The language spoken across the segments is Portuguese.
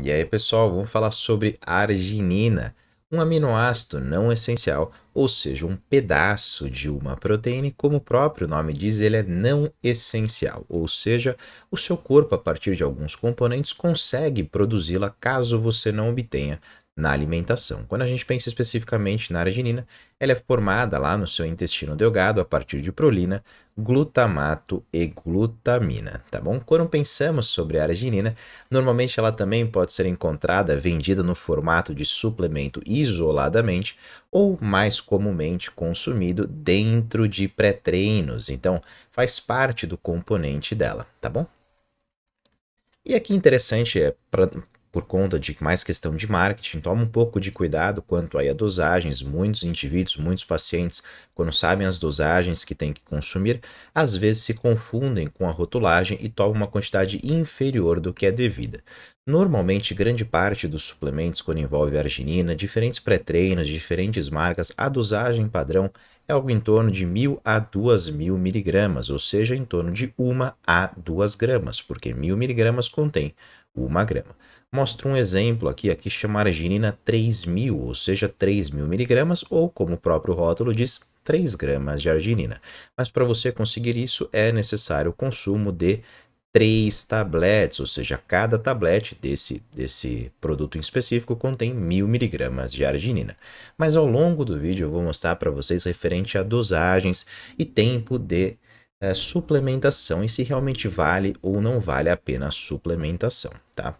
E aí, pessoal, vamos falar sobre arginina, um aminoácido não essencial, ou seja, um pedaço de uma proteína, e como o próprio nome diz, ele é não essencial, ou seja, o seu corpo, a partir de alguns componentes, consegue produzi-la caso você não obtenha na alimentação. Quando a gente pensa especificamente na arginina, ela é formada lá no seu intestino delgado a partir de prolina, glutamato e glutamina, tá bom? Quando pensamos sobre a arginina, normalmente ela também pode ser encontrada vendida no formato de suplemento isoladamente ou mais comumente consumido dentro de pré-treinos. Então, faz parte do componente dela, tá bom? E aqui interessante por conta de mais questão de marketing, toma um pouco de cuidado quanto aí a dosagens. Muitos indivíduos, muitos pacientes, quando sabem as dosagens que têm que consumir, às vezes se confundem com a rotulagem e tomam uma quantidade inferior do que é devida. Normalmente, grande parte dos suplementos, quando envolve arginina, diferentes pré-treinos, diferentes marcas, a dosagem padrão é algo em torno de 1.000 a 2.000 miligramas, ou seja, em torno de 1 a 2 gramas, porque 1.000 miligramas contém 1 grama. Mostro um exemplo aqui chama arginina 3.000, ou seja, 3.000 miligramas, ou como o próprio rótulo diz, 3 gramas de arginina. Mas para você conseguir isso é necessário o consumo de 3 tabletes, ou seja, cada tablete desse produto em específico contém 1.000 miligramas de arginina. Mas ao longo do vídeo eu vou mostrar para vocês referente a dosagens e tempo de suplementação e se realmente vale ou não vale a pena a suplementação, tá?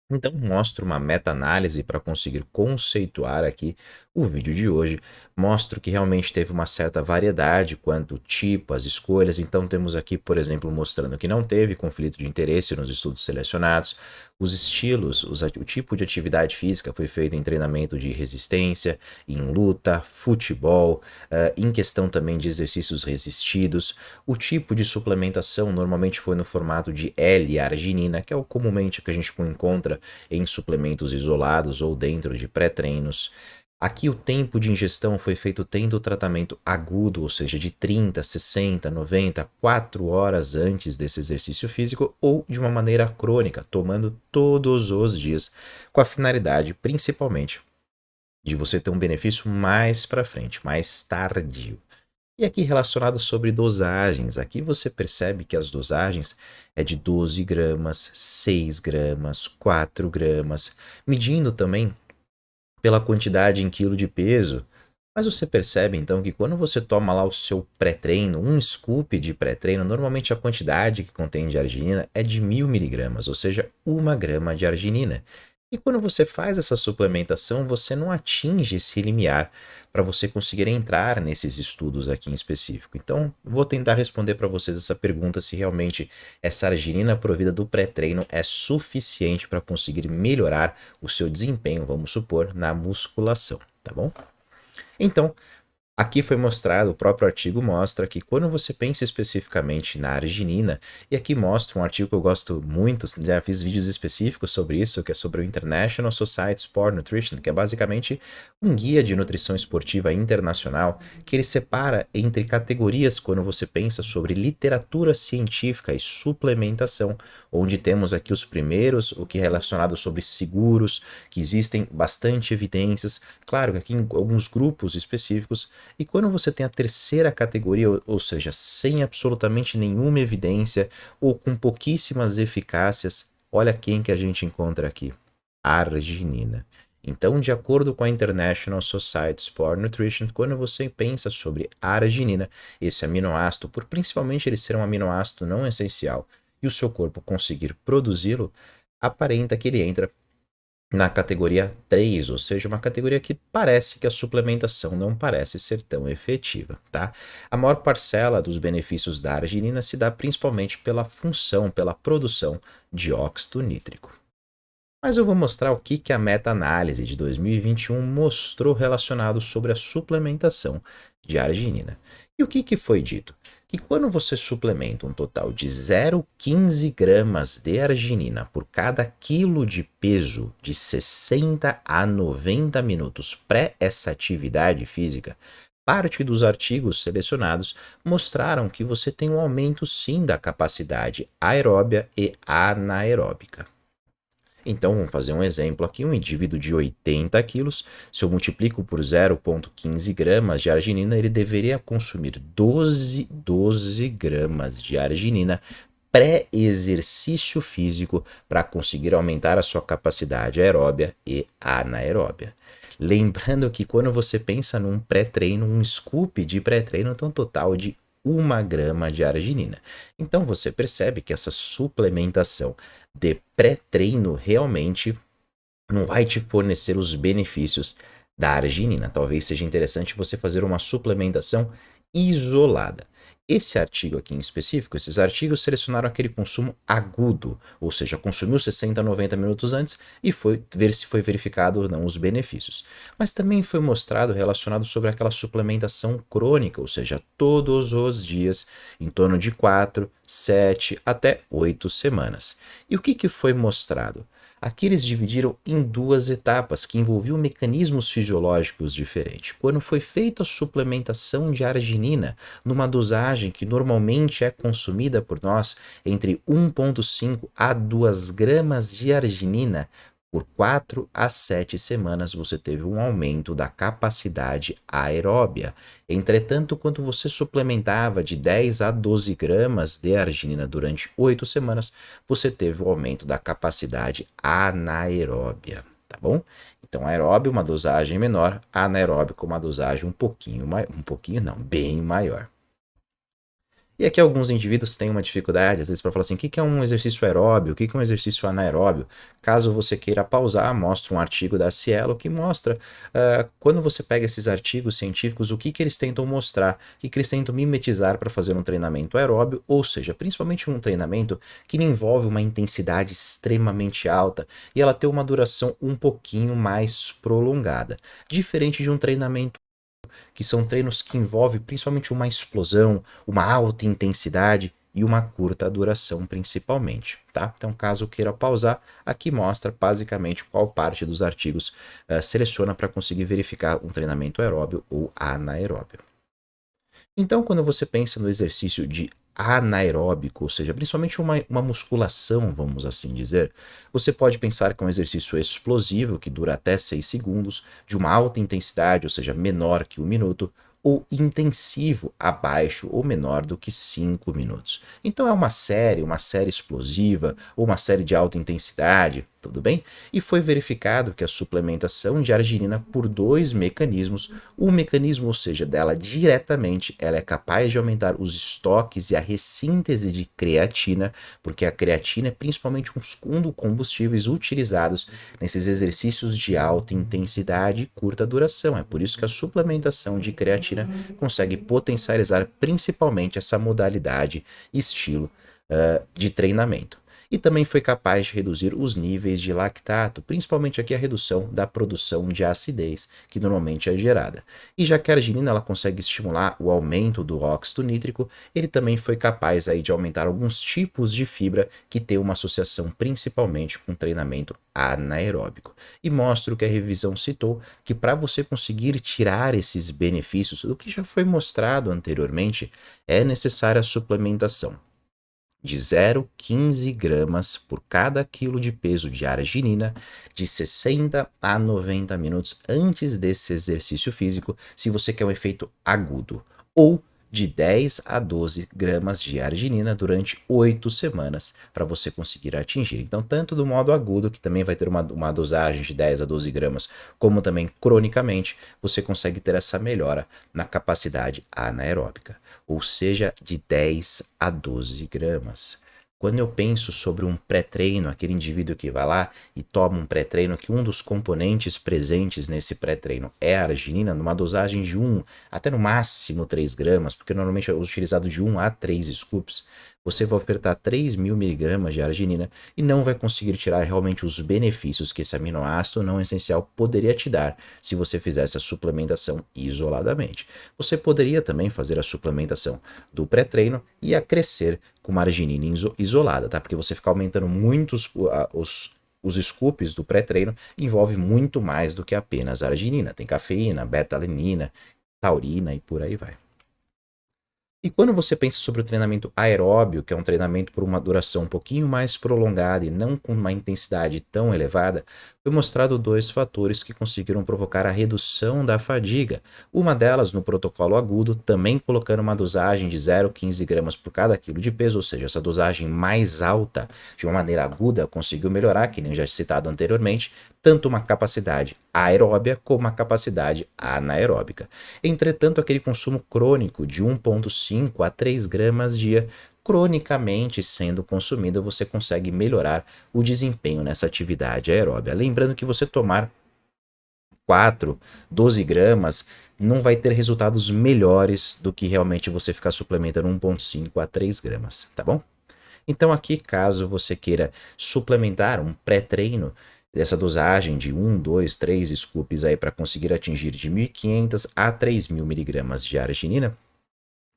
Então, mostro uma meta-análise para conseguir conceituar aqui o vídeo de hoje. Mostro que realmente teve uma certa variedade quanto ao tipo, as escolhas. Então, temos aqui, por exemplo, mostrando que não teve conflito de interesse nos estudos selecionados. Os estilos, o tipo de atividade física foi feito em treinamento de resistência, em luta, futebol, em questão também de exercícios resistidos. O tipo de suplementação normalmente foi no formato de L-arginina, que é o comumente que a gente encontra em suplementos isolados ou dentro de pré-treinos. Aqui o tempo de ingestão foi feito tendo o tratamento agudo, ou seja, de 30, 60, 90, 4 horas antes desse exercício físico, ou de uma maneira crônica, tomando todos os dias, com a finalidade principalmente de você ter um benefício mais para frente, mais tardio. E aqui relacionado sobre dosagens, aqui você percebe que as dosagens é de 12 gramas, 6 gramas, 4 gramas, medindo também pela quantidade em quilo de peso. Mas você percebe então que quando você toma lá o seu pré-treino, um scoop de pré-treino, normalmente a quantidade que contém de arginina é de 1.000 miligramas, ou seja, 1 grama de arginina. E quando você faz essa suplementação, você não atinge esse limiar para você conseguir entrar nesses estudos aqui em específico. Então, vou tentar responder para vocês essa pergunta se realmente essa arginina provida do pré-treino é suficiente para conseguir melhorar o seu desempenho, vamos supor, na musculação, tá bom? Então, aqui foi mostrado, o próprio artigo mostra que quando você pensa especificamente na arginina, e aqui mostra um artigo que eu gosto muito, já fiz vídeos específicos sobre isso, que é sobre o International Society Sport Nutrition, que é basicamente um guia de nutrição esportiva internacional, que ele separa entre categorias quando você pensa sobre literatura científica e suplementação, onde temos aqui os primeiros, o que é relacionado sobre seguros, que existem bastante evidências, claro que aqui em alguns grupos específicos, e quando você tem a terceira categoria, ou seja, sem absolutamente nenhuma evidência ou com pouquíssimas eficácias, olha quem que a gente encontra aqui: arginina. Então, de acordo com a International Society Sport Nutrition, quando você pensa sobre arginina, esse aminoácido, por principalmente ele ser um aminoácido não essencial e o seu corpo conseguir produzi-lo, aparenta que ele entra na categoria 3, ou seja, uma categoria que parece que a suplementação não parece ser tão efetiva, tá? A maior parcela dos benefícios da arginina se dá principalmente pela função, pela produção de óxido nítrico. Mas eu vou mostrar o que a meta-análise de 2021 mostrou relacionado sobre a suplementação de arginina. E o que foi dito? Que quando você suplementa um total de 0,15 gramas de arginina por cada quilo de peso de 60 a 90 minutos pré essa atividade física, parte dos artigos selecionados mostraram que você tem um aumento sim da capacidade aeróbia e anaeróbica. Então, vamos fazer um exemplo aqui, um indivíduo de 80 quilos, se eu multiplico por 0,15 gramas de arginina, ele deveria consumir 12 gramas de arginina pré-exercício físico para conseguir aumentar a sua capacidade aeróbia e anaeróbia. Lembrando que quando você pensa num pré-treino, um scoop de pré-treino tem um total de 1 grama de arginina. Então você percebe que essa suplementação de pré-treino realmente não vai te fornecer os benefícios da arginina. Talvez seja interessante você fazer uma suplementação isolada. Esse artigo aqui em específico, esses artigos selecionaram aquele consumo agudo, ou seja, consumiu 60 a 90 minutos antes e foi ver se foi verificado ou não os benefícios. Mas também foi mostrado relacionado sobre aquela suplementação crônica, ou seja, todos os dias, em torno de 4, 7 até 8 semanas. E o que foi mostrado? Aqui eles dividiram em duas etapas que envolviam mecanismos fisiológicos diferentes. Quando foi feita a suplementação de arginina, numa dosagem que normalmente é consumida por nós entre 1,5 a 2 gramas de arginina, por 4 a 7 semanas você teve um aumento da capacidade aeróbia. Entretanto, quando você suplementava de 10 a 12 gramas de arginina durante 8 semanas, você teve o aumento da capacidade anaeróbia, tá bom? Então, aeróbio uma dosagem menor, anaeróbico uma dosagem bem maior. E aqui alguns indivíduos têm uma dificuldade, às vezes, para falar assim, o que é um exercício aeróbio, o que é um exercício anaeróbio. Caso você queira pausar, mostra um artigo da Cielo que mostra, quando você pega esses artigos científicos, o que eles tentam mostrar, o que eles tentam mimetizar para fazer um treinamento aeróbio, ou seja, principalmente um treinamento que envolve uma intensidade extremamente alta e ela tem uma duração um pouquinho mais prolongada, diferente de um treinamento que são treinos que envolvem principalmente uma explosão, uma alta intensidade e uma curta duração principalmente, tá? Então, caso queira pausar, aqui mostra basicamente qual parte dos artigos seleciona para conseguir verificar um treinamento aeróbio ou anaeróbio. Então, quando você pensa no exercício de anaeróbico, ou seja, principalmente uma musculação, vamos assim dizer, você pode pensar que é um exercício explosivo, que dura até 6 segundos, de uma alta intensidade, ou seja, menor que 1 minuto, ou intensivo, abaixo ou menor do que 5 minutos. Então é uma série explosiva, ou uma série de alta intensidade, tudo bem? E foi verificado que a suplementação de arginina por dois mecanismos, o mecanismo, ou seja, dela diretamente, ela é capaz de aumentar os estoques e a ressíntese de creatina, porque a creatina é principalmente um dos combustíveis utilizados nesses exercícios de alta intensidade e curta duração. É por isso que a suplementação de creatina consegue potencializar principalmente essa modalidade estilo de treinamento. E também foi capaz de reduzir os níveis de lactato, principalmente aqui a redução da produção de acidez, que normalmente é gerada. E já que a arginina ela consegue estimular o aumento do óxido nítrico, ele também foi capaz aí de aumentar alguns tipos de fibra que tem uma associação principalmente com treinamento anaeróbico. E mostra o que a revisão citou, que para você conseguir tirar esses benefícios do que já foi mostrado anteriormente, é necessária a suplementação de 0,15 gramas por cada quilo de peso de arginina de 60 a 90 minutos antes desse exercício físico, se você quer um efeito agudo, ou de 10 a 12 gramas de arginina durante 8 semanas para você conseguir atingir. Então, tanto do modo agudo, que também vai ter uma dosagem de 10 a 12 gramas, como também cronicamente, você consegue ter essa melhora na capacidade anaeróbica, ou seja, de 10 a 12 gramas. Quando eu penso sobre um pré-treino, aquele indivíduo que vai lá e toma um pré-treino, que um dos componentes presentes nesse pré-treino é a arginina, numa dosagem de 1 até no máximo 3 gramas, porque normalmente é utilizado de 1 a 3 scoops, você vai ofertar 3.000 miligramas de arginina e não vai conseguir tirar realmente os benefícios que esse aminoácido não essencial poderia te dar se você fizesse a suplementação isoladamente. Você poderia também fazer a suplementação do pré-treino e acrescer com uma arginina isolada, tá? Porque você ficar aumentando muito os scoops do pré-treino envolve muito mais do que apenas arginina. Tem cafeína, beta-alanina, taurina e por aí vai. E quando você pensa sobre o treinamento aeróbio, que é um treinamento por uma duração um pouquinho mais prolongada e não com uma intensidade tão elevada, foi mostrado dois fatores que conseguiram provocar a redução da fadiga. Uma delas no protocolo agudo, também colocando uma dosagem de 0,15 gramas por cada quilo de peso, ou seja, essa dosagem mais alta, de uma maneira aguda, conseguiu melhorar, que nem já citado anteriormente, tanto uma capacidade aeróbia como uma capacidade anaeróbica. Entretanto, aquele consumo crônico de 1,5 a 3 gramas dia, cronicamente sendo consumido, você consegue melhorar o desempenho nessa atividade aeróbia. Lembrando que você tomar 4, 12 gramas não vai ter resultados melhores do que realmente você ficar suplementando 1,5 a 3 gramas, tá bom? Então aqui, caso você queira suplementar um pré-treino dessa dosagem de 1, 2, 3 scoops aí para conseguir atingir de 1.500 a 3.000 miligramas de arginina,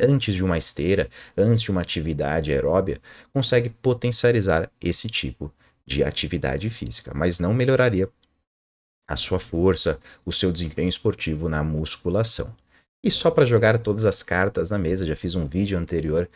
antes de uma esteira, antes de uma atividade aeróbia, consegue potencializar esse tipo de atividade física, mas não melhoraria a sua força, o seu desempenho esportivo na musculação. E só para jogar todas as cartas na mesa, já fiz um vídeo anterior,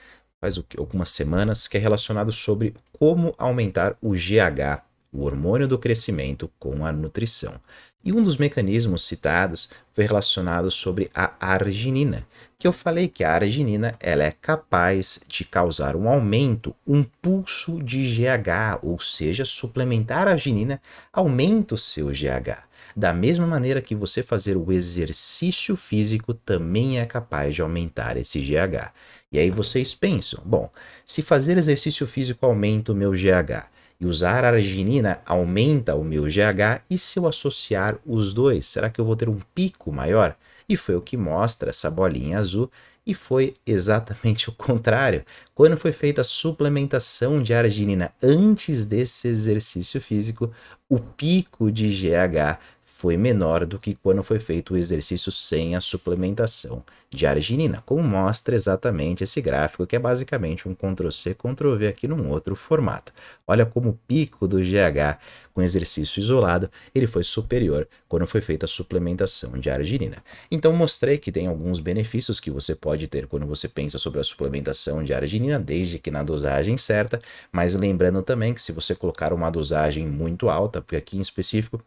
algumas semanas, que é relacionado sobre como aumentar o GH, o hormônio do crescimento, com a nutrição. E um dos mecanismos citados foi relacionado sobre a arginina, que eu falei que a arginina ela é capaz de causar um aumento, um pulso de GH, ou seja, suplementar a arginina aumenta o seu GH. Da mesma maneira que você fazer o exercício físico também é capaz de aumentar esse GH. E aí vocês pensam, bom, se fazer exercício físico aumenta o meu GH e usar arginina aumenta o meu GH, e se eu associar os dois, será que eu vou ter um pico maior? E foi o que mostra essa bolinha azul, e foi exatamente o contrário. Quando foi feita a suplementação de arginina antes desse exercício físico, o pico de GH foi menor do que quando foi feito o exercício sem a suplementação de arginina, como mostra exatamente esse gráfico, que é basicamente um Ctrl+C, Ctrl+V aqui num outro formato. Olha como o pico do GH com exercício isolado, ele foi superior quando foi feita a suplementação de arginina. Então mostrei que tem alguns benefícios que você pode ter quando você pensa sobre a suplementação de arginina, desde que na dosagem certa, mas lembrando também que se você colocar uma dosagem muito alta, porque aqui em específico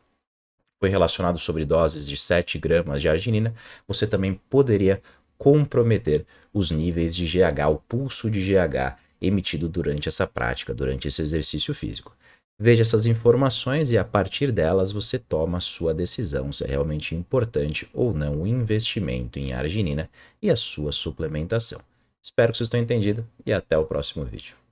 foi relacionado sobre doses de 7 gramas de arginina, você também poderia comprometer os níveis de GH, o pulso de GH emitido durante essa prática, durante esse exercício físico. Veja essas informações e a partir delas você toma a sua decisão se é realmente importante ou não o investimento em arginina e a sua suplementação. Espero que vocês tenham entendido e até o próximo vídeo.